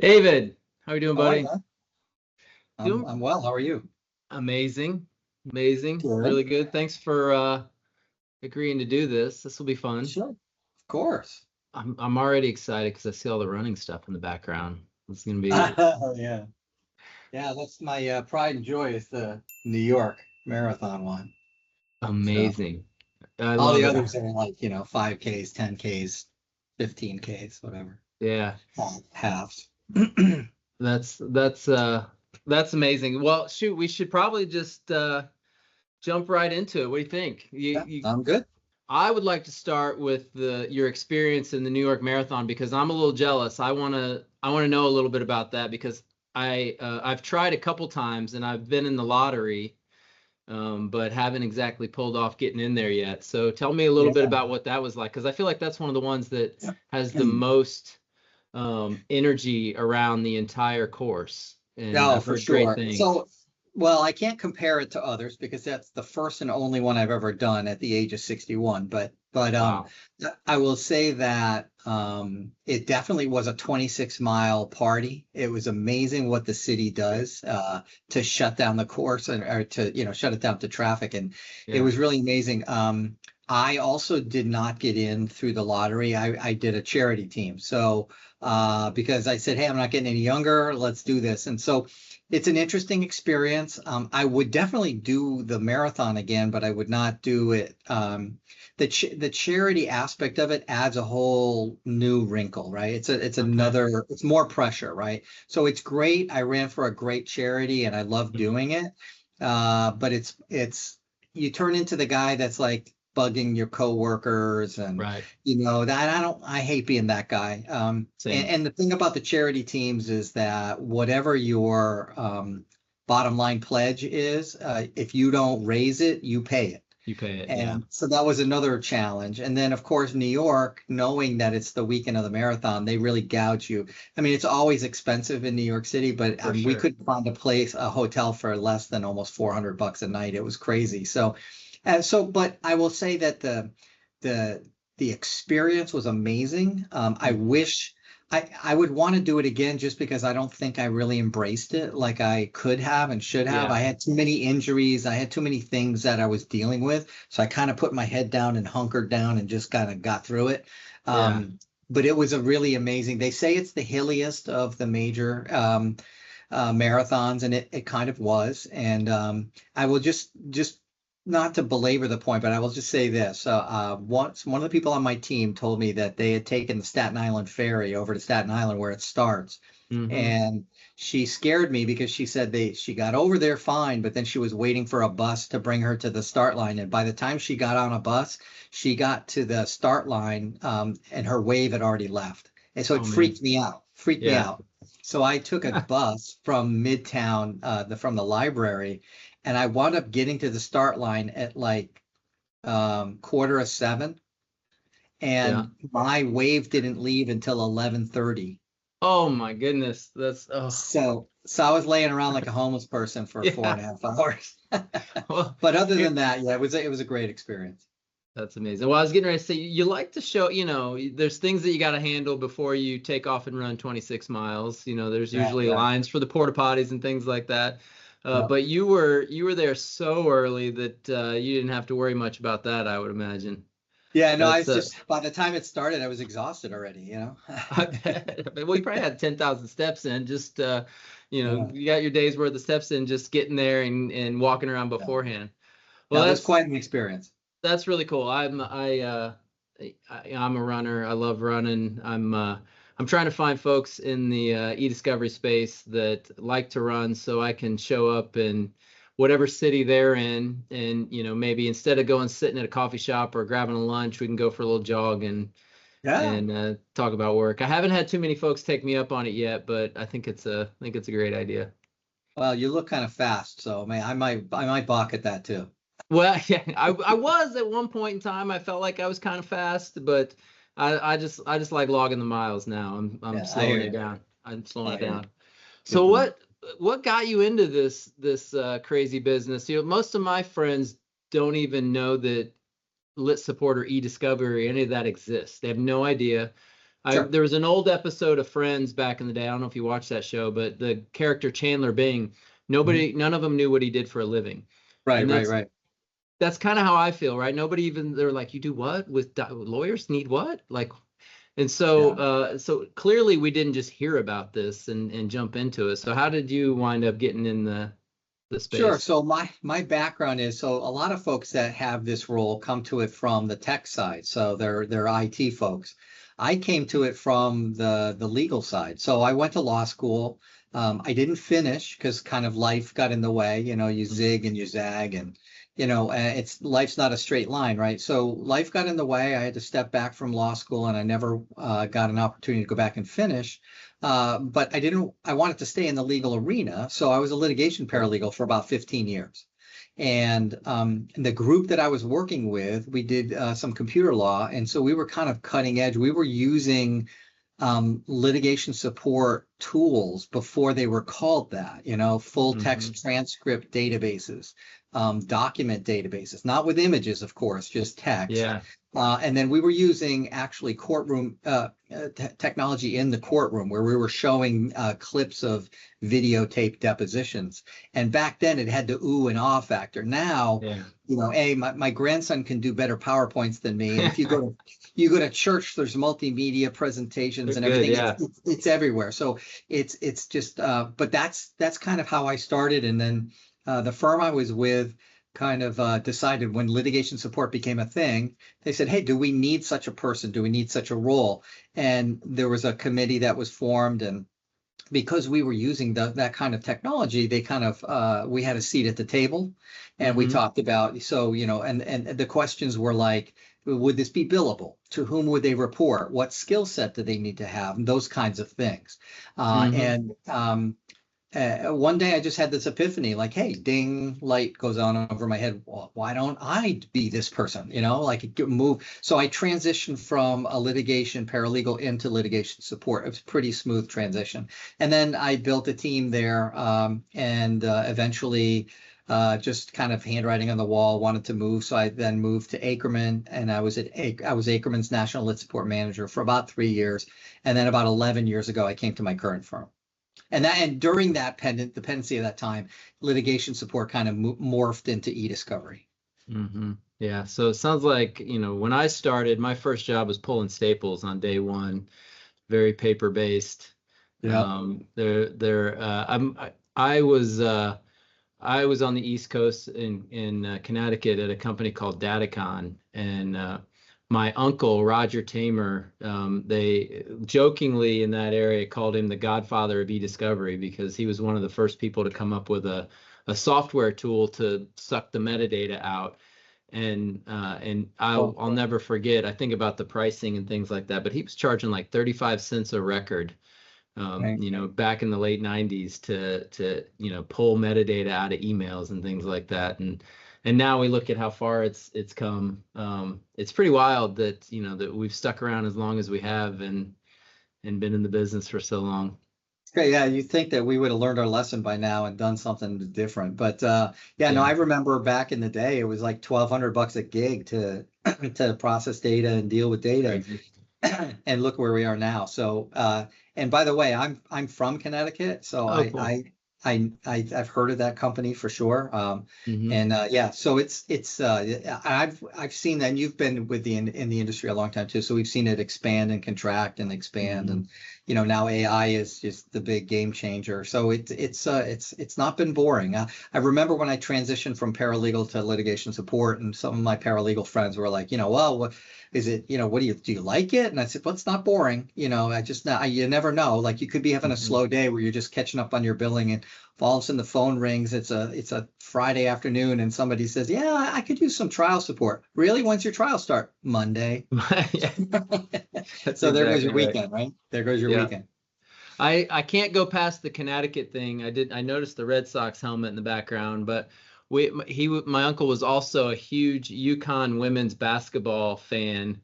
David, how are you doing, How are you, buddy? man? I'm Doing I'm well. How are you? amazing, amazing, Good. really good. Thanks for agreeing to do this. This will be fun. Sure. Of course. I'm already excited because I see all the running stuff in the background. It's gonna be Oh yeah. Yeah, that's my pride and joy is the New York Marathon one. So amazing. I all the love it. others are like, 5Ks, 10Ks, 15Ks, whatever. Yeah, Halves. that's amazing. Well, shoot, we should probably just jump right into it. What do you think? Yeah, I'm good. I would like to start with your experience in the New York Marathon because I'm a little jealous. I want to know a little bit about that because I've tried a couple times and I've been in the lottery, but haven't exactly pulled off getting in there yet. So tell me a little bit Yeah. about what that was like because I feel like that's one of the ones that Yeah. has the most energy around the entire course, and No, I've for heard great sure. things. So, well, I can't compare it to others because that's the first and only one I've ever done at the age of 61. But Wow. I will say that it definitely was a 26-mile party. It was amazing what the city does to shut down the course and or to shut it down to traffic, and it Yeah, was really amazing. I also did not get in through the lottery. I did a charity team. So because I said, hey, I'm not getting any younger. Let's do this. And so it's an interesting experience. I would definitely do the marathon again, but I would not do it. The charity aspect of it adds a whole new wrinkle, right? okay. It's more pressure, right? So it's great. I ran for a great charity and I love Mhm. doing it. But it's you turn into the guy that's like bugging your coworkers and Right. that I hate being that guy. And, Same. and the thing about the charity teams is that whatever your bottom line pledge is, if you don't raise it, you pay it. You pay it. Yeah, And so that was another challenge. And then, of course, New York, knowing that it's the weekend of the marathon, they really gouge you. I mean, it's always expensive in New York City, but for we sure. couldn't find a hotel for less than almost $400 a night. It was crazy. But I will say that the the experience was amazing. I Mhm. wish I would want to do it again just because I don't think I really embraced it like I could have and should have. Yeah. I had too many injuries. I had too many things that I was dealing with. So I kind of put my head down and hunkered down and just kind of got through it. Yeah. But it was a really amazing. They say it's the hilliest of the major marathons, and it kind of was. And I will just not to belabor the point, but I will just say this. Once one of the people on my team told me that they had taken the Staten Island ferry over to Staten Island where it starts. Hmm. And she scared me because she said she got over there fine, but then she was waiting for a bus to bring her to the start line. And by the time she got on a bus, she got to the start line, and her wave had already left. And so it Oh man. freaked me out, freaked me Yeah. out. So I took a bus from Midtown, from the library, and I wound up getting to the start line at like quarter of seven, Yeah. and my wave didn't leave until 11:30. Oh my goodness. That's oh So I was laying around like a homeless person for four yeah. and a half hours. Well, But other here, than that, yeah, it was a great experience. that's amazing. Well, I was getting ready to say you like to show, there's things that you got to handle before you take off and run 26 miles. There's Yeah, usually yeah, lines for the porta potties and things like that. yeah. But you were there so early that you didn't have to worry much about that, I would imagine. Yeah, no, I That's was just by the time it started, I was exhausted already. I bet. Well, you probably had 10,000 steps in, just Yeah, you got your day's worth of steps in just getting there and walking around yeah. beforehand. Well, Now it was quite an experience. that's really cool. I'm a runner. I love running. I'm trying to find folks in the eDiscovery space that like to run so I can show up in whatever city they're in, and maybe instead of going sitting at a coffee shop or grabbing a lunch, we can go for a little jog Yeah. and talk about work. I haven't had too many folks take me up on it yet, but I think it's a great idea. Well, you look kind of fast, so man, I might balk at that too. Well, yeah, I was at one point in time. I felt like I was kind of fast, but I just like logging the miles now. I'm Yeah, I hear slowing it you. down. I'm slowing I it hear you. down. Good So for you. what got you into this crazy business? Most of my friends don't even know that Lit Support or eDiscovery or any of that exists. They have no idea. Sure. There was an old episode of Friends back in the day. I don't know if you watched that show, but the character Chandler Bing, Mhm. none of them knew what he did for a living. Right, And right, right. that's kind of how I feel, right? Nobody even, they're like, you do what with lawyers need what? Like, and so, Yeah. so clearly we didn't just hear about this and jump into it. So how did you wind up getting in the Sure. space? So my background is, so a lot of folks that have this role come to it from the tech side. So they're IT folks. I came to it from the legal side. So I went to law school. I didn't finish because kind of life got in the way. You know, you zig and you zag, and it's life's not a straight line, right? So life got in the way. I had to step back from law school, and I never got an opportunity to go back and finish. But I wanted to stay in the legal arena. So I was a litigation paralegal for about 15 years. And the group that I was working with, we did some computer law. And so we were kind of cutting edge. We were using litigation support tools before they were called that, full Hmm. text transcript databases, document databases, not with images, of course, just text. Yeah. And then we were using actually courtroom technology in the courtroom where we were showing clips of videotape depositions. And back then it had the ooh and ah factor. Now, Yeah. my grandson can do better PowerPoints than me. And if you go to church, there's multimedia They're presentations and good. everything. Yeah. It's everywhere. So it's just but that's kind of how I started. And then the firm I was with kind of decided, when litigation support became a thing, they said, hey, do we need such a person? Do we need such a role? And there was a committee that was formed, and because we were using that kind of technology, they kind of we had a seat at the table, and we Hmm. talked about, so and the questions were like, would this be billable? To whom would they report? What skill set do they need to have? And those kinds of things. Hmm. And One day I just had this epiphany, like, hey, ding, light goes on over my head. Well, why don't I be this person? Like move. So I transitioned from a litigation paralegal into litigation support. It was a pretty smooth transition. And then I built a team there, and eventually just kind of handwriting on the wall, wanted to move. So I then moved to Ackerman, and I was Ackerman's national lit support manager for about 3 years. And then about 11 years ago, I came to my current firm. And during that dependency of that time, litigation support kind of morphed into eDiscovery. Hmm. Yeah. So it sounds like, when I started, my first job was pulling staples on day one, very paper based. Yep. I was on the East Coast in Connecticut at a company called Datacon, and my uncle Roger Tamer, they jokingly in that area called him the godfather of eDiscovery because he was one of the first people to come up with a software tool to suck the metadata out. And Cool. I'll never forget. I think about the pricing and things like that, but he was charging like 35 cents a record, Right. back in the late 90s to pull metadata out of emails and things like that. And now we look at how far it's come. It's pretty wild that that we've stuck around as long as we have and been in the business for so long. Okay, yeah, you'd think that we would have learned our lesson by now and done something different. But yeah, no, Yeah. I remember back in the day, it was like $1,200 a gig to to process data and deal with data. Crazy. And look where we are now. So, and by the way, I'm from Connecticut, so Oh, cool. I've heard of that company for sure. Hmm. And Yeah, so I've seen that. And you've been in the industry a long time too, so we've seen it expand and contract and expand, Hmm. and now AI is just the big game changer. So it's not been boring. I remember when I transitioned from paralegal to litigation support, and some of my paralegal friends were like, well, what is it, what do you like it? And I said, well, it's not boring. I just not, you never know. Like, you could be having a Hmm. slow day where you're just catching up on your billing, and all of a sudden the phone rings. It's a Friday afternoon, and somebody says, yeah, I could use some trial support. Really? When's your trial start? Monday. Yeah, that's So there goes exactly your right. weekend, right? There goes your Yeah. weekend. I can't go past the Connecticut thing. I noticed the Red Sox helmet in the background, but my uncle was also a huge UConn women's basketball fan,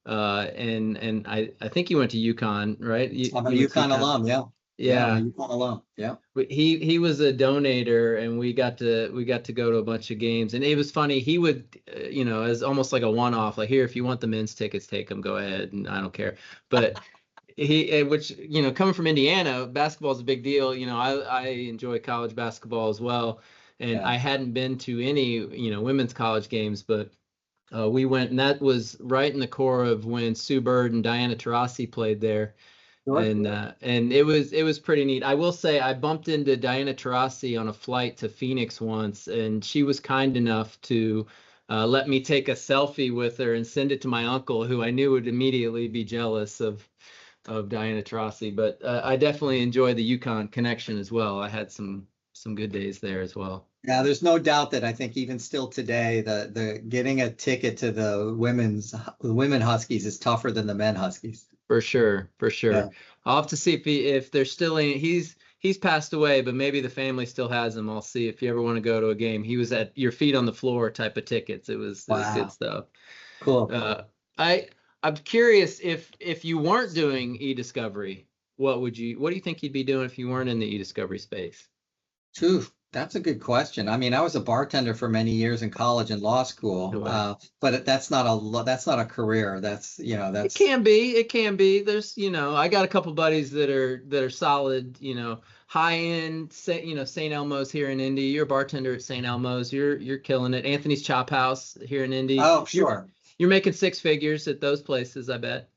and I think he went to UConn, right? I'm a You went to UConn UConn. alum. Yeah. Yeah. I'm a Yeah. UConn alum. Yeah. He was a donator, and we got to go to a bunch of games, and it was funny. He would, as almost like a one-off, like, here, if you want the men's tickets, take them, go ahead, and I don't care. But which, coming from Indiana, basketball is a big deal. I enjoy college basketball as well. And Yeah. I hadn't been to any, women's college games, but we went, and that was right in the core of when Sue Bird and Diana Taurasi played there. Sure. And it was pretty neat. I will say I bumped into Diana Taurasi on a flight to Phoenix once, and she was kind enough to let me take a selfie with her and send it to my uncle, who I knew would immediately be jealous of Diana Taurasi. But I definitely enjoy the UConn connection as well. I had some good days there as well. Yeah, there's no doubt that I think even still today, the getting a ticket to the women Huskies is tougher than the men Huskies. For sure, for sure. Yeah. I'll have to see if they're still in. He's passed away, but maybe the family still has him. I'll see if you ever want to go to a game. He was at your feet on the floor type of tickets. It was good stuff. Cool. I'm curious if you weren't doing eDiscovery, what do you think you'd be doing if you weren't in the eDiscovery space? Phew, that's a good question. I mean, I was a bartender for many years in college and law school, Oh, wow. but that's not a career. That's It can be. It can be. There's, I got a couple buddies that are solid, high end, St. Elmo's here in Indy. You're a bartender at St. Elmo's. You're killing it. Anthony's Chop House here in Indy. Oh, sure. You're making six figures at those places, I bet.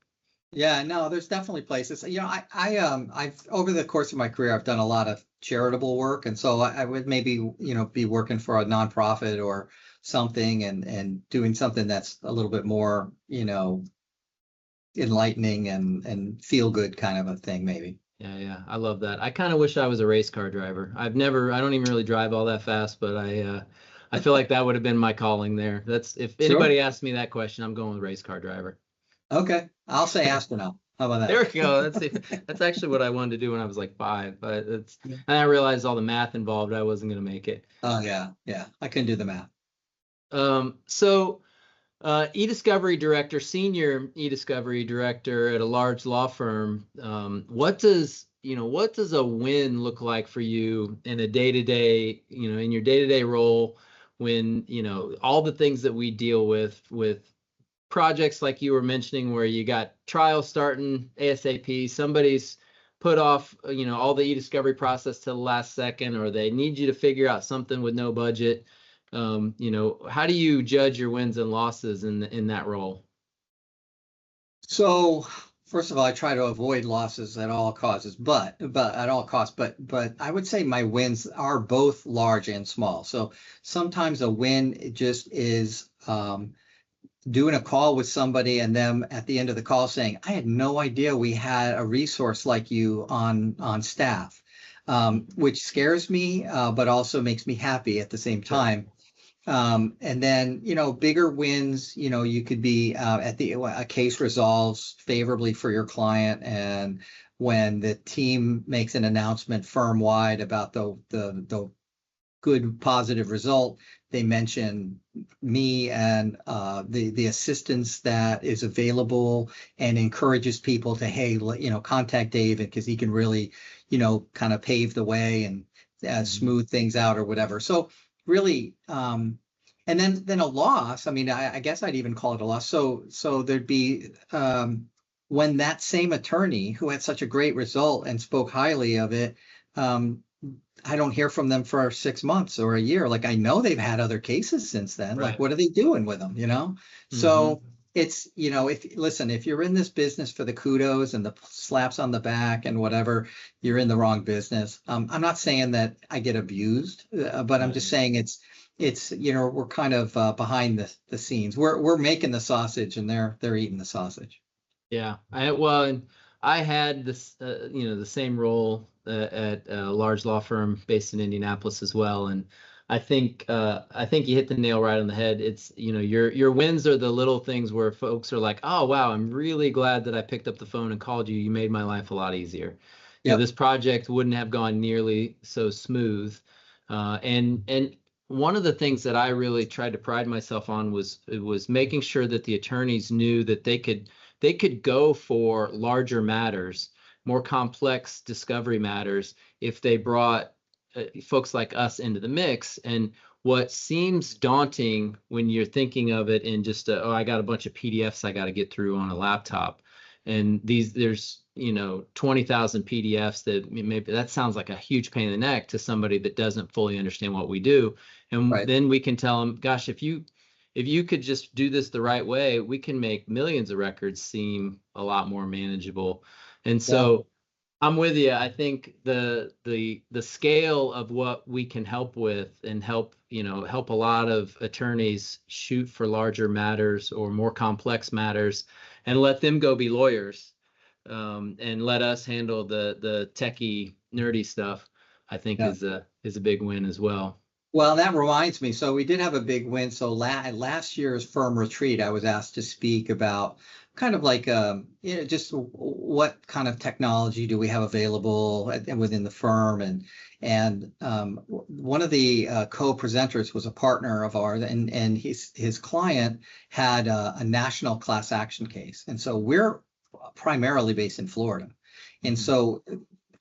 Yeah, no, there's definitely places. I've over the course of my career, I've done a lot of charitable work, and so I would maybe, be working for a nonprofit or something, and doing something that's a little bit more, enlightening and feel good kind of a thing, maybe. Yeah, I love that. I kind of wish I was a race car driver. I don't even really drive all that fast, but I feel like that would have been my calling there. If anybody asks me that question, I'm going with race car driver. Okay, I'll say astronaut. How about that? There we go. That's actually what I wanted to do when I was like 5, but and I realized all the math involved, I wasn't going to make it. Oh yeah, I couldn't do the math. So eDiscovery director, senior eDiscovery director at a large law firm. What does a win look like for you in a day-to-day, in your day-to-day role, when all the things that we deal with projects like you were mentioning, where you got trials starting ASAP, somebody's put off, all the eDiscovery process to the last second, or they need you to figure out something with no budget. How do you judge your wins and losses in that role? So first of all, I try to avoid losses at all costs, but at all costs. But I would say my wins are both large and small. So sometimes a win just is doing a call with somebody and them at the end of the call saying, I had no idea we had a resource like you on staff, which scares me, but also makes me happy at the same time. And then, bigger wins, you could be at a case resolves favorably for your client. And when the team makes an announcement firm wide about the good positive result, they mention me and the assistance that is available, and encourages people to, hey, contact David, because he can really, kind of pave the way and smooth things out or whatever. So really, and then a loss. I mean, I guess I'd even call it a loss. So there'd be when that same attorney who had such a great result and spoke highly of it, I don't hear from them for 6 months or a year. Like, I know they've had other cases since then. Right. Like, what are they doing with them? So it's, if you're in this business for the kudos and the slaps on the back and whatever, you're in the wrong business. I'm not saying that I get abused, but I'm just saying it's we're kind of behind the scenes. We're making the sausage and they're eating the sausage. Yeah, I had this, the same role at a large law firm based in Indianapolis as well, and I think you hit the nail right on the head. It's, your wins are the little things where folks are like, oh wow, I'm really glad that I picked up the phone and called you. You made my life a lot easier. Yep. This project wouldn't have gone nearly so smooth, and one of the things that I really tried to pride myself on was making sure that the attorneys knew that they could go for larger matters, more complex discovery matters, if they brought folks like us into the mix. And what seems daunting when you're thinking of it in just I got a bunch of PDFs I got to get through on a laptop, and there's 20,000 PDFs that maybe that sounds like a huge pain in the neck to somebody that doesn't fully understand what we do. And Right. then we can tell them, gosh, if you could just do this the right way, we can make millions of records seem a lot more manageable. And Yeah. so I'm with you. I think the scale of what we can help with and help a lot of attorneys shoot for larger matters or more complex matters, and let them go be lawyers, and let us handle the techie nerdy stuff, I think Yeah. is a big win as well. Well, that reminds me. So we did have a big win. So last year's firm retreat, I was asked to speak about kind of like just what kind of technology do we have available within the firm, and one of the co-presenters was a partner of ours, and his client had a national class action case, and so we're primarily based in Florida, and Mhm. so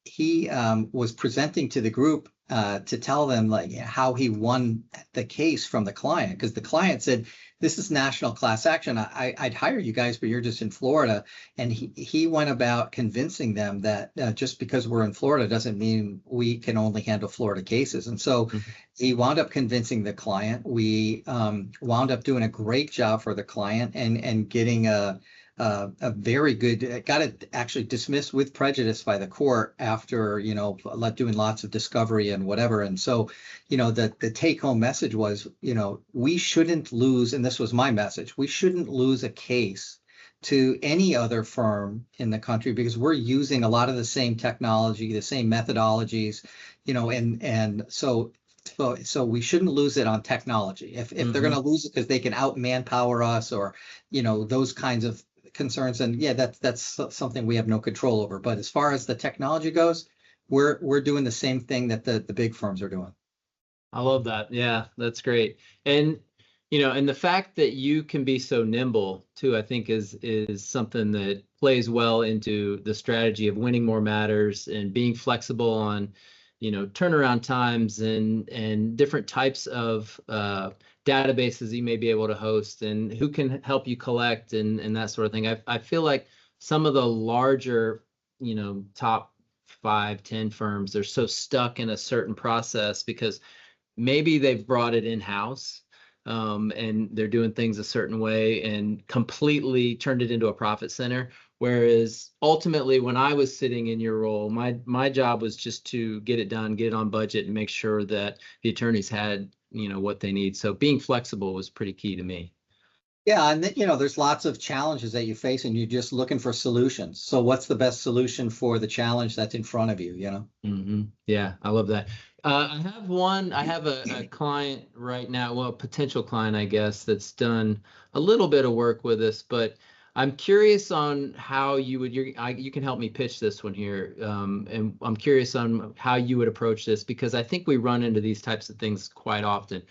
he was presenting to the group to tell them like how he won the case from the client, because the client said, this is national class action. I'd hire you guys, but you're just in Florida. And he went about convincing them that just because we're in Florida doesn't mean we can only handle Florida cases. And so Mhm. he wound up convincing the client. We wound up doing a great job for the client and getting a very good, got it actually dismissed with prejudice by the court after, doing lots of discovery and whatever. And so, the take home message was, we shouldn't lose, and this was my message, we shouldn't lose a case to any other firm in the country because we're using a lot of the same technology, the same methodologies, and so we shouldn't lose it on technology. If they're going Mhm. to lose it because they can out manpower us or those kinds of concerns, and yeah, that's something we have no control over. But as far as the technology goes, we're doing the same thing that the big firms are doing. I love that. Yeah, that's great. And and the fact that you can be so nimble too, I think is something that plays well into the strategy of winning more matters and being flexible on, turnaround times and different types of databases you may be able to host and who can help you collect and that sort of thing. I feel like some of the larger, top 5, 10 firms, they're so stuck in a certain process because maybe they've brought it in-house, and they're doing things a certain way and completely turned it into a profit center. Whereas ultimately, when I was sitting in your role, my job was just to get it done, get it on budget, and make sure that the attorneys had, what they need. So being flexible was pretty key to me. Yeah, and there's lots of challenges that you face, and you're just looking for solutions. So what's the best solution for the challenge that's in front of you? Yeah, I love that. I have a client right now, well, a potential client, I guess, that's done a little bit of work with us, but I'm curious on how you can help me pitch this one here. And I'm curious on how you would approach this because I think we run into these types of things quite often.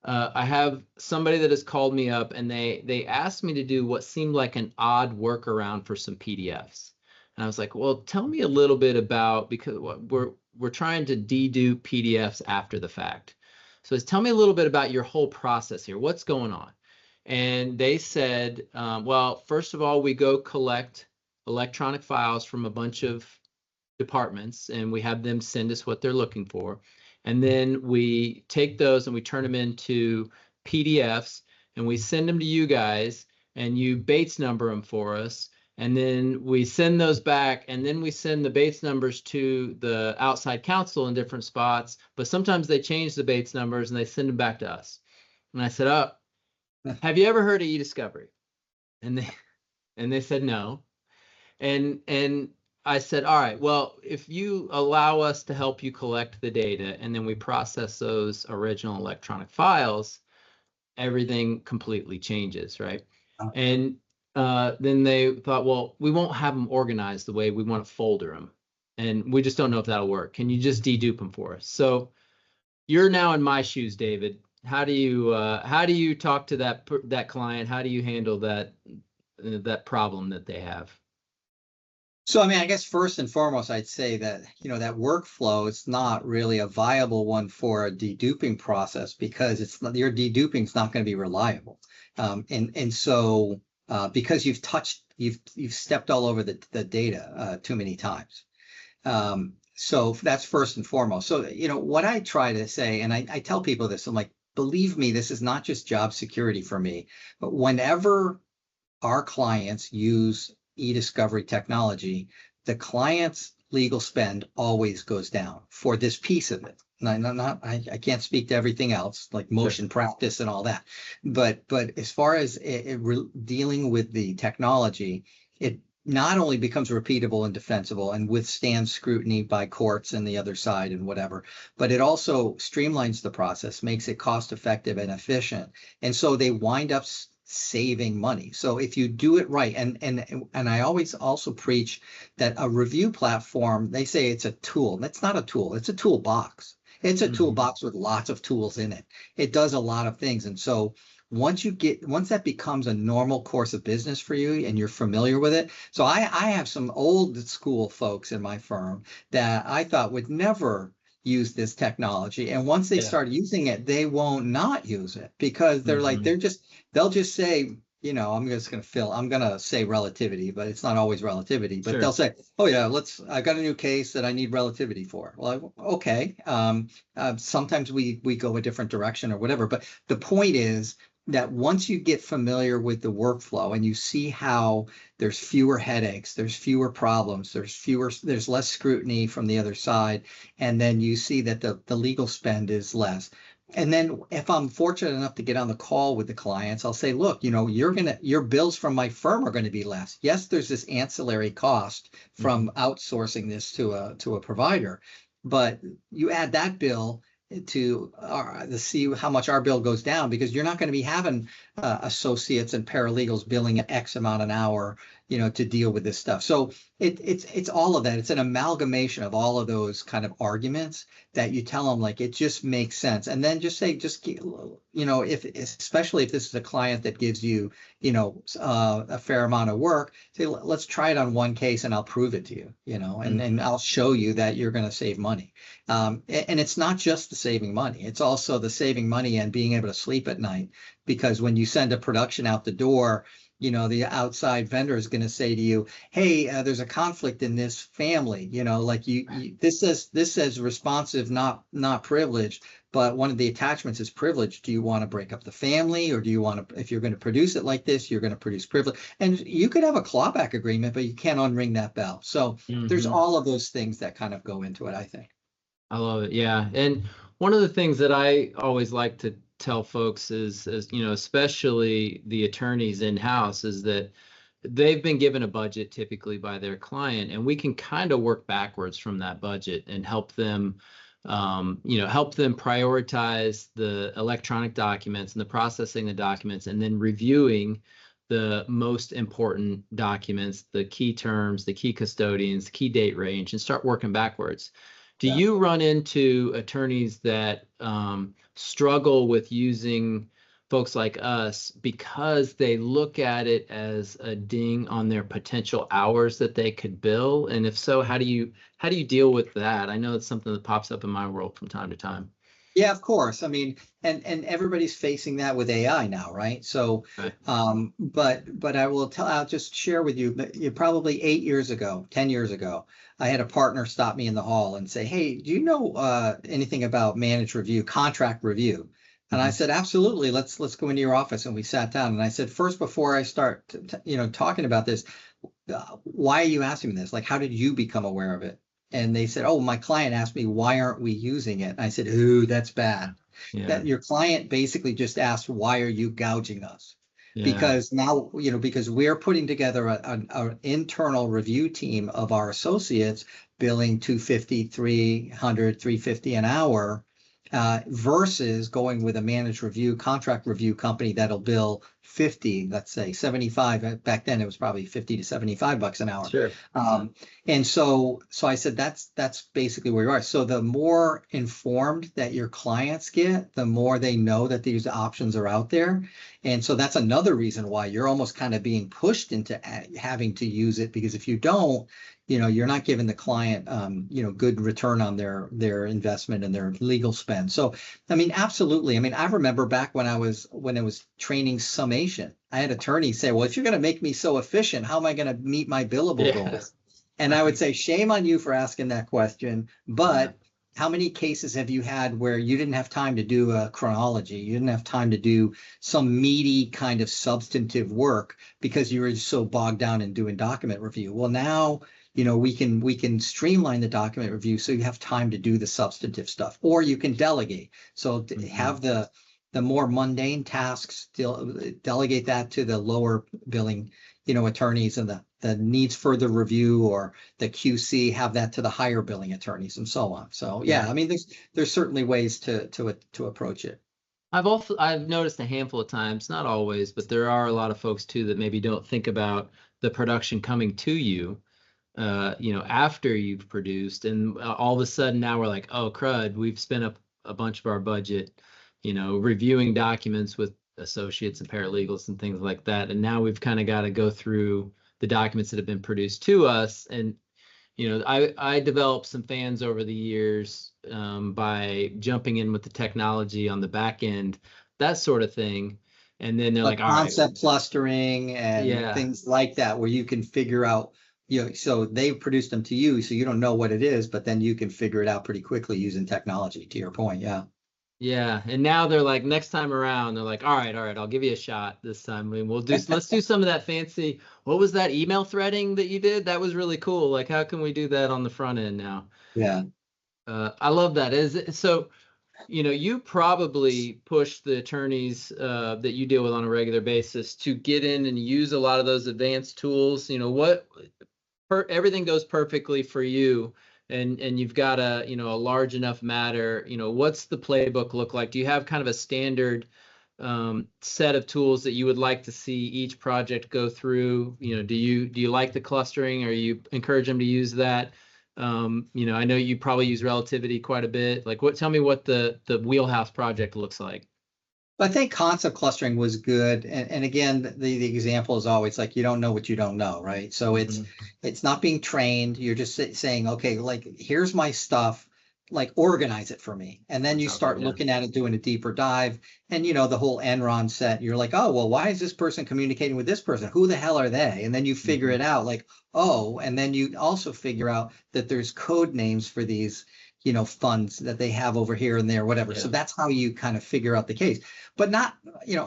I have somebody that has called me up and they asked me to do what seemed like an odd workaround for some PDFs. And I was like, well, tell me a little bit about, because we're trying to dedupe PDFs after the fact. So tell me a little bit about your whole process here. What's going on? And they said, well, first of all, we go collect electronic files from a bunch of departments and we have them send us what they're looking for. And then we take those and we turn them into PDFs and we send them to you guys and you Bates number them for us. And then we send those back and then we send the Bates numbers to the outside counsel in different spots. But sometimes they change the Bates numbers and they send them back to us. And I said, oh, have you ever heard of eDiscovery? And they said no. And I said, all right, well, if you allow us to help you collect the data and then we process those original electronic files, everything completely changes, right? And then they thought, well, we won't have them organized the way we want to folder them. And we just don't know if that'll work. Can you just dedupe them for us? So you're now in my shoes, David. How do you talk to that client? How do you handle that problem that they have? So, I mean, I guess first and foremost, I'd say that, that workflow is not really a viable one for a deduping process because your deduping is not going to be reliable. And so because you've stepped all over the data too many times. So that's first and foremost. So, what I try to say, and I tell people this, I'm like, believe me, this is not just job security for me, but whenever our clients use eDiscovery technology, the client's legal spend always goes down for this piece of it. I can't speak to everything else, like motion practice and all that, but as far as dealing with the technology, it not only becomes repeatable and defensible and withstands scrutiny by courts and the other side and whatever, but it also streamlines the process, makes it cost effective and efficient. And so they wind up saving money. So if you do it right, and I always also preach that a review platform, they say it's a tool. That's not a tool, it's a toolbox. It's a toolbox with lots of tools in it. It does a lot of things. And so once that becomes a normal course of business for you and you're familiar with it. So I have some old school folks in my firm that I thought would never use this technology. And once they start using it, they won't not use it because they're like, they'll just say, I'm going to say relativity, but it's not always relativity, but they'll say, oh yeah, I got a new case that I need relativity for. Well, okay. Sometimes we go a different direction or whatever, but the point is that once you get familiar with the workflow and you see how there's fewer headaches, there's fewer problems, there's less scrutiny from the other side, and then you see that the legal spend is less. And then if I'm fortunate enough to get on the call with the clients, I'll say, look, your bills from my firm are going to be less. Yes, there's this ancillary cost from outsourcing this to a provider, but you add that bill to see how much our bill goes down, because you're not going to be having associates and paralegals billing at X amount an hour, to deal with this stuff. So it's all of that. It's an amalgamation of all of those kind of arguments that you tell them, like, it just makes sense. And then just say, especially if this is a client that gives you, a fair amount of work, say, let's try it on one case and I'll prove it to you, and I'll show you that you're going to save money. And it's not just the saving money. It's also the saving money and being able to sleep at night, because when you send a production out the door, the outside vendor is going to say to you, hey, there's a conflict in this family, like this says responsive, not privileged, but one of the attachments is privileged. Do you want to break up the family, or do you want to, if you're going to produce it like this, you're going to produce privilege? And you could have a clawback agreement, but you can't unring that bell. So there's all of those things that kind of go into it, I think. I love it. Yeah. And one of the things that I always like to tell folks is, especially the attorneys in-house, is that they've been given a budget typically by their client, and we can kind of work backwards from that budget and help them prioritize the electronic documents and the processing the documents, and then reviewing the most important documents, the key terms, the key custodians, the key date range, and start working backwards. Do you run into attorneys that struggle with using folks like us because they look at it as a ding on their potential hours that they could bill? And if so, how do you deal with that? I know it's something that pops up in my world from time to time. Yeah, of course. I mean, and everybody's facing that with AI now, right? So, but I'll just share with you, probably 8 years ago, 10 years ago, I had a partner stop me in the hall and say, hey, do you know anything about managed review, contract review? And I said, absolutely. Let's go into your office. And we sat down, and I said, first, before I start, talking about this, why are you asking me this? Like, how did you become aware of it? And they said, oh, my client asked me, why aren't we using it? And I said, ooh, that's bad. Yeah. That your client basically just asked, why are you gouging us? Yeah. Because now, because we're putting together an internal review team of our associates billing $250, $300, $350 an hour, versus going with a managed review, contract review company that'll bill 50, let's say 75. Back then it was probably 50 to $75 an hour. Sure. And so I said, that's basically where you are. So the more informed that your clients get, the more they know that these options are out there. And so that's another reason why you're almost kind of being pushed into having to use it, because if you don't, you're not giving the client, good return on their investment and their legal spend. So, I mean, absolutely. I mean, I remember back when I was training some automation. I had attorneys say, well, if you're going to make me so efficient, how am I going to meet my billable goals? And I would say, shame on you for asking that question. But how many cases have you had where you didn't have time to do a chronology? You didn't have time to do some meaty kind of substantive work because you were so bogged down in doing document review. Well, now, we can streamline the document review so you have time to do the substantive stuff, or you can delegate. So have the more mundane tasks, delegate that to the lower billing, attorneys, and the needs further review or the QC, have that to the higher billing attorneys, and so on. So yeah, I mean, there's certainly ways to approach it. I've noticed a handful of times, not always, but there are a lot of folks too that maybe don't think about the production coming to you, after you've produced, and all of a sudden now we're like, oh crud, we've spent a bunch of our budget, reviewing documents with associates and paralegals and things like that, and now we've kind of got to go through the documents that have been produced to us. And I developed some fans over the years by jumping in with the technology on the back end, that sort of thing. And then they're like, all right, concept clustering and things like that, where you can figure out, so they've produced them to you, so you don't know what it is, but then you can figure it out pretty quickly using technology, to your point. Yeah, and now they're like, next time around, they're like, all right, I'll give you a shot this time. I mean, let's do some of that fancy. What was that email threading that you did? That was really cool. Like, how can we do that on the front end now? Yeah. I love that. So, you probably push the attorneys that you deal with on a regular basis to get in and use a lot of those advanced tools. Everything goes perfectly for you, and you've got a large enough matter. What's the playbook look like? Do you have kind of a standard set of tools that you would like to see each project go through? Do you like the clustering, or you encourage them to use that? I know you probably use relativity quite a bit. Like, tell me what the wheelhouse project looks like. I think concept clustering was good. And again, the example is always like, you don't know what you don't know, right? So it's not being trained. You're just saying, okay, like, here's my stuff, like, organize it for me. And then you start looking at it, doing a deeper dive. And, the whole Enron set, you're like, oh, well, why is this person communicating with this person? Who the hell are they? And then you figure it out, like, oh, and then you also figure out that there's code names for these, funds that they have over here and there, whatever. Yeah. So that's how you kind of figure out the case. But not,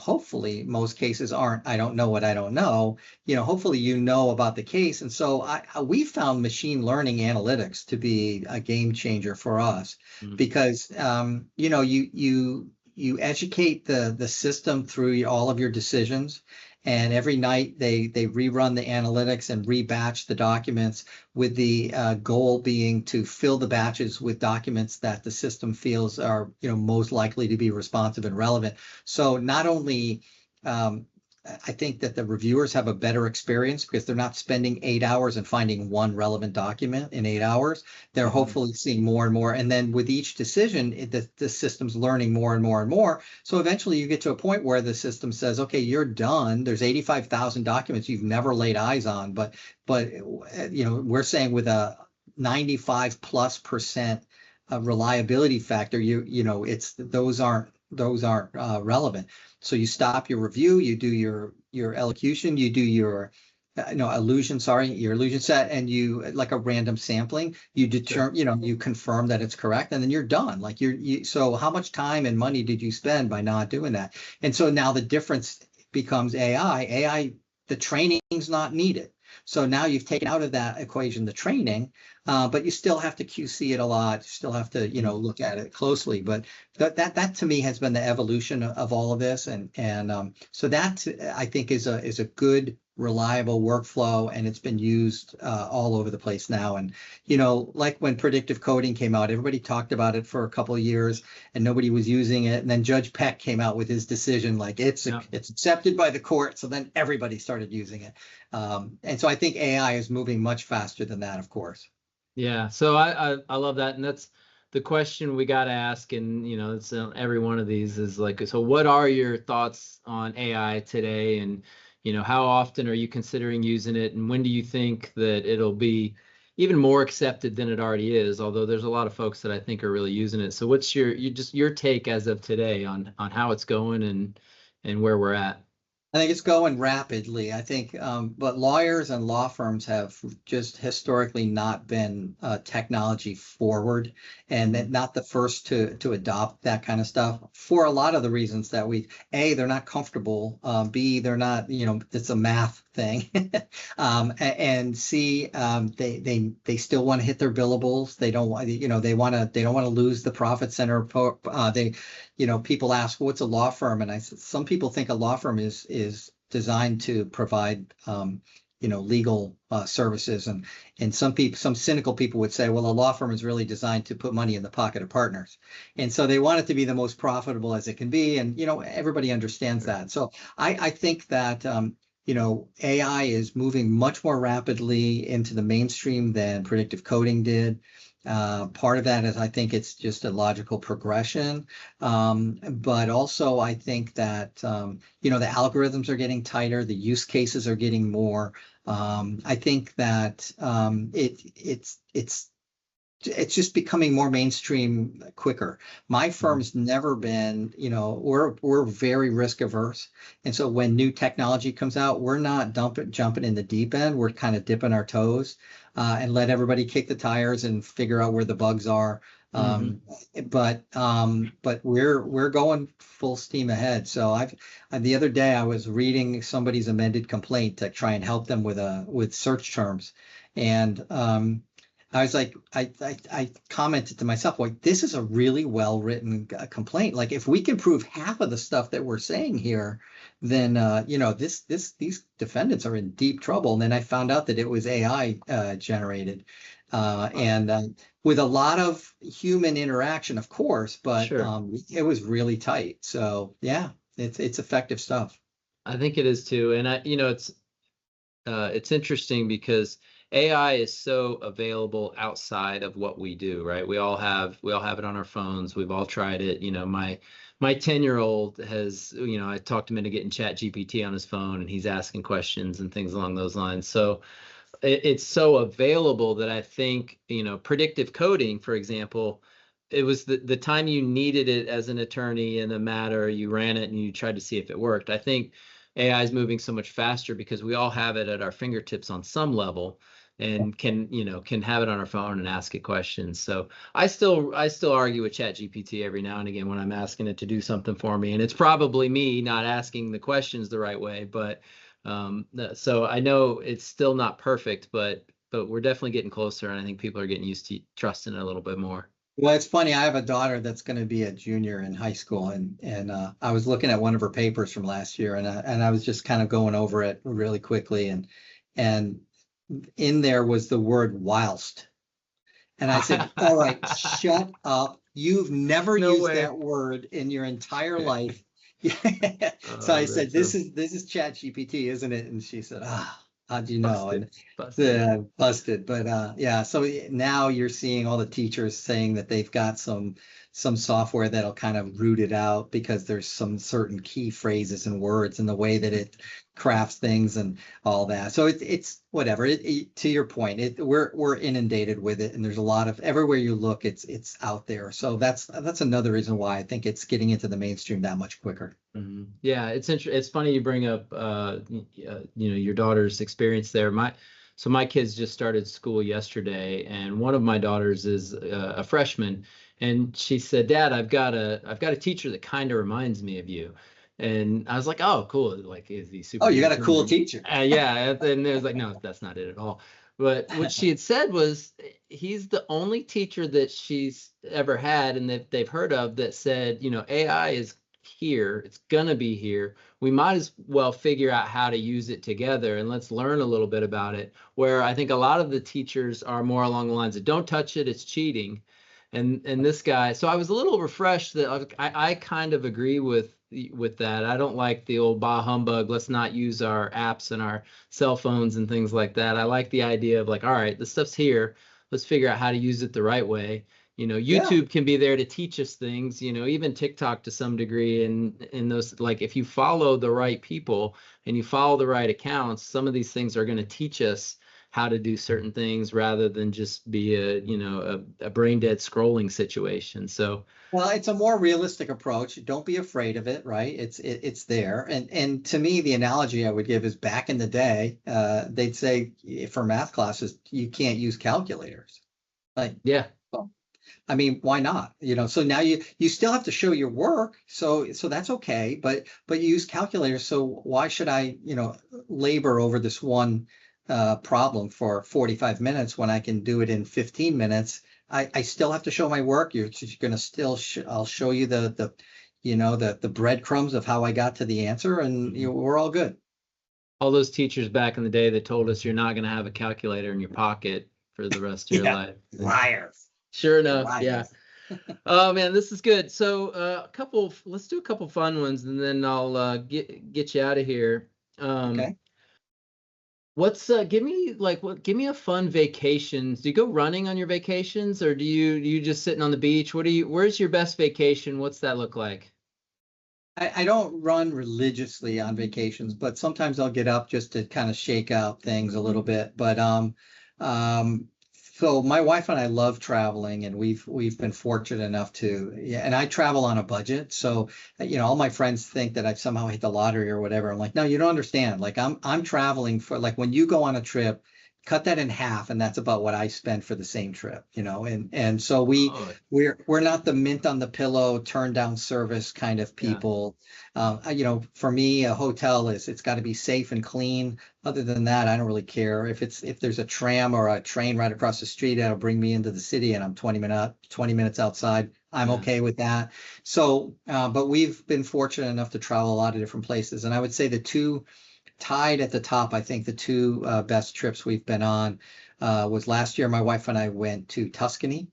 hopefully most cases aren't, I don't know what I don't know. Hopefully about the case. And so we found machine learning analytics to be a game changer for us, because, you educate the system through all of your decisions. And every night they rerun the analytics and rebatch the documents, with the goal being to fill the batches with documents that the system feels are most likely to be responsive and relevant. So not only I think that the reviewers have a better experience because they're not spending 8 hours and finding one relevant document in 8 hours. They're hopefully seeing more and more. And then with each decision, the system's learning more and more and more. So eventually you get to a point where the system says, okay, you're done. There's 85,000 documents you've never laid eyes on. But we're saying with a 95+% reliability factor, it's those aren't relevant. So you stop your review, you do your elocution, you do your illusion set, and you, like a random sampling, you determine, you confirm that it's correct, and then you're done. Like so how much time and money did you spend by not doing that? And so now the difference becomes AI, the training's not needed. So now you've taken out of that equation the training, but you still have to QC it a lot. You still have to, look at it closely. But that to me has been the evolution of all of this, and so that, I think, is a good, reliable workflow, and it's been used all over the place now. And like when predictive coding came out, everybody talked about it for a couple of years, and nobody was using it. And then Judge Peck came out with his decision, like it's accepted by the court. So then everybody started using it. And so I think AI is moving much faster than that, of course. Yeah. So I love that, and that's the question we got to ask. And it's every one of these is like, so what are your thoughts on AI today? And how often are you considering using it, and when do you think that it'll be even more accepted than it already is? Although there's a lot of folks that I think are really using it. So what's your take as of today on how it's going and where we're at? I think it's going rapidly. I think, but lawyers and law firms have just historically not been technology forward, and Mhm. not the first to adopt that kind of stuff for a lot of the reasons that they're not comfortable. B, they're not, it's a math thing, and C, they still want to hit their billables. They don't want, they don't want to lose the profit center. People ask, what's a law firm? And I said, some people think a law firm is designed to provide, legal services, and some cynical people would say, well, a law firm is really designed to put money in the pocket of partners, and so they want it to be the most profitable as it can be, and everybody understands Sure. that. So I think that. AI is moving much more rapidly into the mainstream than predictive coding did. Part of that is I think it's just a logical progression. But also I think that, the algorithms are getting tighter, the use cases are getting more. I think that it's just becoming more mainstream quicker. My Mhm. firm's never been, we're very risk averse. And so when new technology comes out, we're not jumping in the deep end. We're kind of dipping our toes, and let everybody kick the tires and figure out where the bugs are. Mhm. Um, but we're going full steam ahead. So the other day I was reading somebody's amended complaint to try and help them with search terms. And I was like, I commented to myself, like, this is a really well written complaint. Like, if we can prove half of the stuff that we're saying here, then these defendants are in deep trouble. And then I found out that it was AI generated, Uh, and with a lot of human interaction, of course, but sure. it was really tight. So yeah, it's effective stuff. I think it is too. And it's interesting because AI is so available outside of what we do, right? We all have it on our phones. We've all tried it. My 10-year-old has, I talked him into getting Chat GPT on his phone and he's asking questions and things along those lines. So it's so available that I think, predictive coding, for example, it was the time you needed it as an attorney in a matter, you ran it and you tried to see if it worked. I think AI is moving so much faster because we all have it at our fingertips on some level and can have it on our phone and ask it questions. So I still argue with Chat GPT every now and again when I'm asking it to do something for me. And it's probably me not asking the questions the right way, but so I know it's still not perfect, but we're definitely getting closer, and I think people are getting used to trusting it a little bit more. Well, it's funny. I have a daughter that's going to be a junior in high school, and I was looking at one of her papers from last year, and I was just kind of going over it really quickly, and in there was the word whilst, and I said, "All right, shut up. You've never No used way. that word in your entire life." So I Oh, said, that's "This so is Chat GPT, isn't it?" And she said, "Ah, how do you know?" busted, And busted. busted. But yeah, so now you're seeing all the teachers saying that they've got some software that'll kind of root it out because there's some certain key phrases and words and the way that it crafts things and all that. So it's whatever. To your point, we're inundated with it, and there's a lot of everywhere you look, it's out there. So that's another reason why I think it's getting into the mainstream that much quicker. Mhm. Yeah, it's funny you bring up your daughter's experience there. My kids just started school yesterday, and one of my daughters is a freshman, and she said, "Dad, I've got a teacher that kind of reminds me of you." And I was like, "Oh, cool! Like, is he Oh, super you got a cool handsome?" teacher. Yeah, and it was like, "No, that's not it at all." But what she had said was, he's the only teacher that she's ever had and that they've heard of that said, AI is here, it's gonna be here, we might as well figure out how to use it together and let's learn a little bit about it. Where I think a lot of the teachers are more along the lines of don't touch it, it's cheating. And this guy, so I was a little refreshed that I kind of agree with that. I don't like the old bah humbug, let's not use our apps and our cell phones and things like that. I like the idea of like, all right, this stuff's here, let's figure out how to use it the right way. Yeah. YouTube can be there to teach us things, even TikTok to some degree. And in those, like, if you follow the right people and you follow the right accounts, some of these things are going to teach us. how to do certain things rather than just be a brain dead scrolling situation. So Well, it's a more realistic approach. Don't be afraid of it, right? It's there. And to me, the analogy I would give is back in the day, they'd say for math classes, you can't use calculators. Like, yeah. well, I mean, why not? So now you still have to show your work, so that's okay, but you use calculators, so why should I, labor over this one problem for 45 minutes when I can do it in 15 minutes? I still have to show my work. You're going to still I'll show you the breadcrumbs of how I got to the answer, and we're all good. All those teachers back in the day that told us you're not going to have a calculator in your pocket for the rest of your life. Liars. Sure enough, Liars. yeah. Oh man, this is good. So let's do a couple fun ones, and then I'll get you out of here. Okay. Give me a fun vacation. Do you go running on your vacations, or do you just sitting on the beach? Where's your best vacation? What's that look like? I don't run religiously on vacations, but sometimes I'll get up just to kind of shake out things a little bit. But so my wife and I love traveling, and we've been fortunate enough to, yeah, and I travel on a budget. So, all my friends think that I've somehow hit the lottery or whatever. I'm like, no, you don't understand. Like I'm traveling for, like, when you go on a trip, cut that in half, and that's about what I spend for the same trip, and so we're not the mint on the pillow, turn down service kind of people. For me, a hotel it's got to be safe and clean. Other than that, I don't really care if there's a tram or a train right across the street that'll bring me into the city and I'm 20 minutes outside. I'm okay with that. So, but we've been fortunate enough to travel a lot of different places, and I would say the two tied at the top, I think the two best trips we've been on was last year. My wife and I went to Tuscany,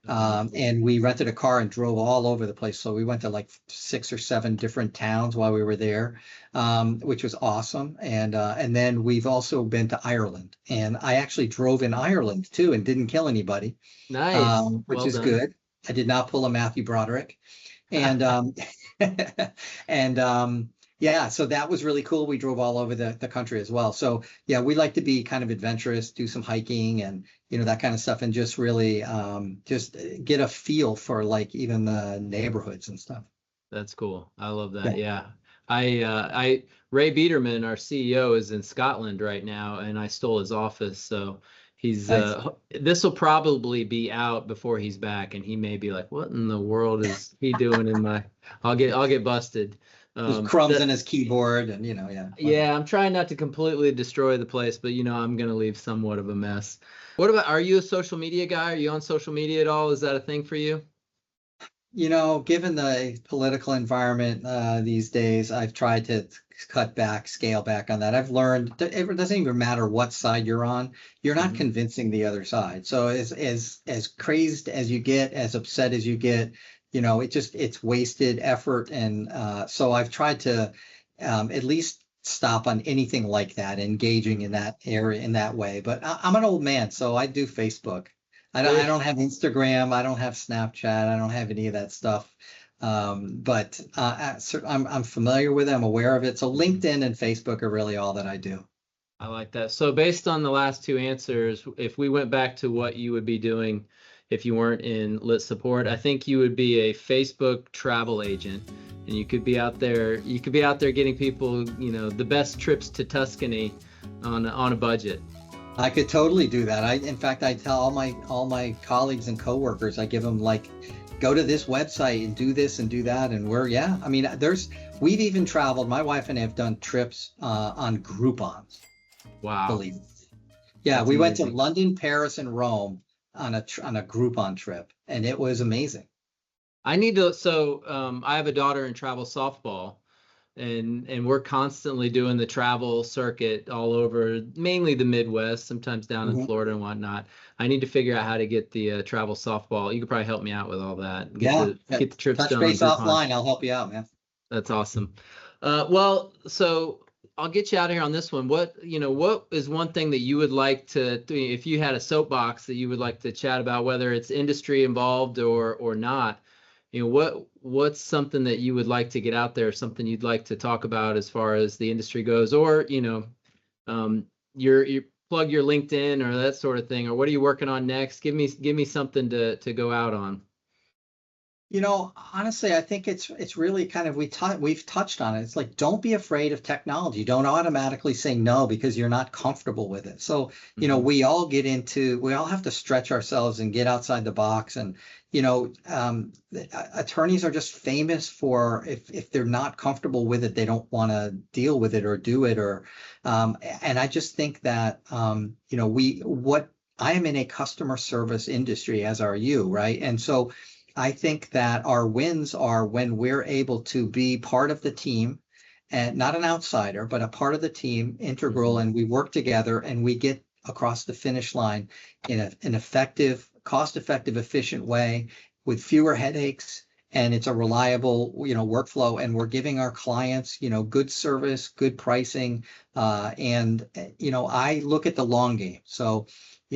and we rented a car and drove all over the place. So we went to like 6 or 7 different towns while we were there, which was awesome. And then we've also been to Ireland, and I actually drove in Ireland too and didn't kill anybody, Nice. which Well is done. good. I did not pull a Matthew Broderick, and and yeah, so that was really cool. We drove all over the country as well. So yeah, we like to be kind of adventurous, do some hiking and that kind of stuff, and just really just get a feel for like even the neighborhoods and stuff. That's cool. I love that. Yeah. I Ray Biederman, our CEO, is in Scotland right now, and I stole his office. So he's Nice. this will probably be out before he's back, and he may be like, "What in the world is he doing in my?" I'll get busted. There's crumbs in his keyboard, and yeah. Yeah, I'm trying not to completely destroy the place, but I'm gonna leave somewhat of a mess. What about, are you a social media guy? Are you on social media at all? Is that a thing for you? Given the political environment these days, I've tried to cut back, scale back on that. I've learned that it doesn't even matter what side you're on. You're not convincing the other side. So as crazed as you get, as upset as you get, it's wasted effort. And so I've tried to at least stop on anything like that, engaging in that area in that way. But I'm an old man, so I do Facebook. I don't have Instagram. I don't have Snapchat. I don't have any of that stuff. But I'm familiar with it. I'm aware of it. So LinkedIn and Facebook are really all that I do. I like that. So based on the last two answers, if we went back to what you would be doing if you weren't in lit support, I think you would be a Facebook travel agent, and you could be out there. You could be out there getting people, the best trips to Tuscany on a budget. I could totally do that. In fact, I tell all my colleagues and coworkers, I give them like, go to this website and do this and do that. And we've even traveled. My wife and I have done trips on Groupons. Wow. Believe it. Yeah, That's we went amazing. to London, Paris, and Rome on a Groupon trip, and it was amazing. I need to. So I have a daughter in travel softball, and we're constantly doing the travel circuit all over, mainly the Midwest, sometimes down in Florida and whatnot. I need to figure out how to get the travel softball. You could probably help me out with all that. Get the trips Touch done. base offline. I'll help you out, man. That's awesome. Well, so I'll get you out of here on this one. What is one thing that you would like to, if you had a soapbox that you would like to chat about, whether it's industry involved or not? What's something that you would like to get out there, something you'd like to talk about as far as the industry goes, or plug your LinkedIn or that sort of thing, or what are you working on next? Give me something to go out on. Honestly, I think it's really kind of we've touched on it. It's like, don't be afraid of technology. Don't automatically say no because you're not comfortable with it. So, we all have to stretch ourselves and get outside the box. And, attorneys are just famous for if they're not comfortable with it, they don't want to deal with it or do it. And I just think that, I am in a customer service industry, as are you, right? And so I think that our wins are when we're able to be part of the team and not an outsider, but a part of the team, integral, and we work together and we get across the finish line in an effective, cost-effective, efficient way with fewer headaches. And it's a reliable, workflow, and we're giving our clients, good service, good pricing. I look at the long game. So,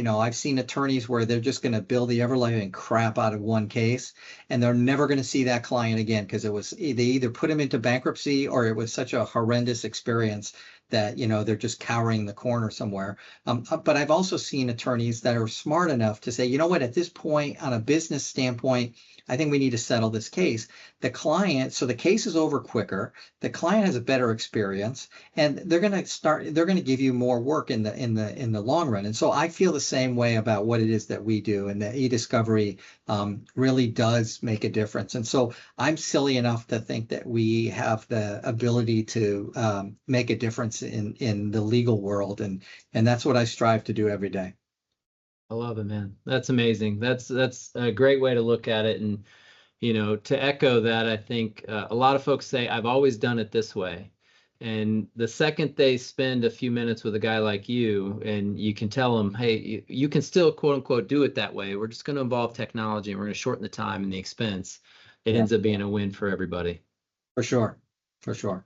I've seen attorneys where they're just going to bill the ever-living crap out of one case, and they're never going to see that client again because they either put him into bankruptcy or it was such a horrendous experience that, they're just cowering in the corner somewhere. But I've also seen attorneys that are smart enough to say, you know what, at this point, on a business standpoint, I think we need to settle this case. So the case is over quicker. The client has a better experience, and they're going to give you more work in the long run. And so I feel the same way about what it is that we do, and the eDiscovery really does make a difference. And so I'm silly enough to think that we have the ability to make a difference in the legal world, and that's what I strive to do every day. I love it, man. That's amazing. That's a great way to look at it. And, to echo that, I think a lot of folks say, I've always done it this way. And the second they spend a few minutes with a guy like you, and you can tell them, hey, you can still, quote unquote, do it that way. We're just going to involve technology and we're going to shorten the time and the expense. It ends up being a win for everybody. For sure. For sure.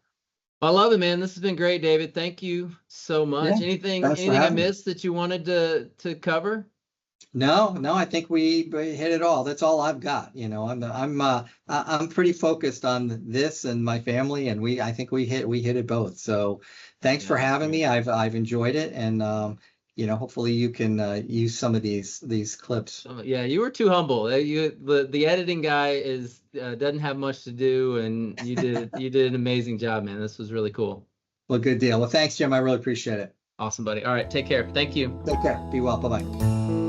I love it, man. This has been great, David. Thank you so much. Yeah, anything I missed that you wanted to cover? No, I think we hit it all. That's all I've got. I'm pretty focused on this and my family, and I think we hit it both. So thanks for having me. I've enjoyed it, and hopefully you can use some of these clips. Yeah, you were too humble. The editing guy doesn't have much to do, and you did an amazing job, man. This was really cool. Well, good deal. Well, thanks, Jim. I really appreciate it. Awesome, buddy. All right, take care. Thank you. Take care. Be well. Bye-bye.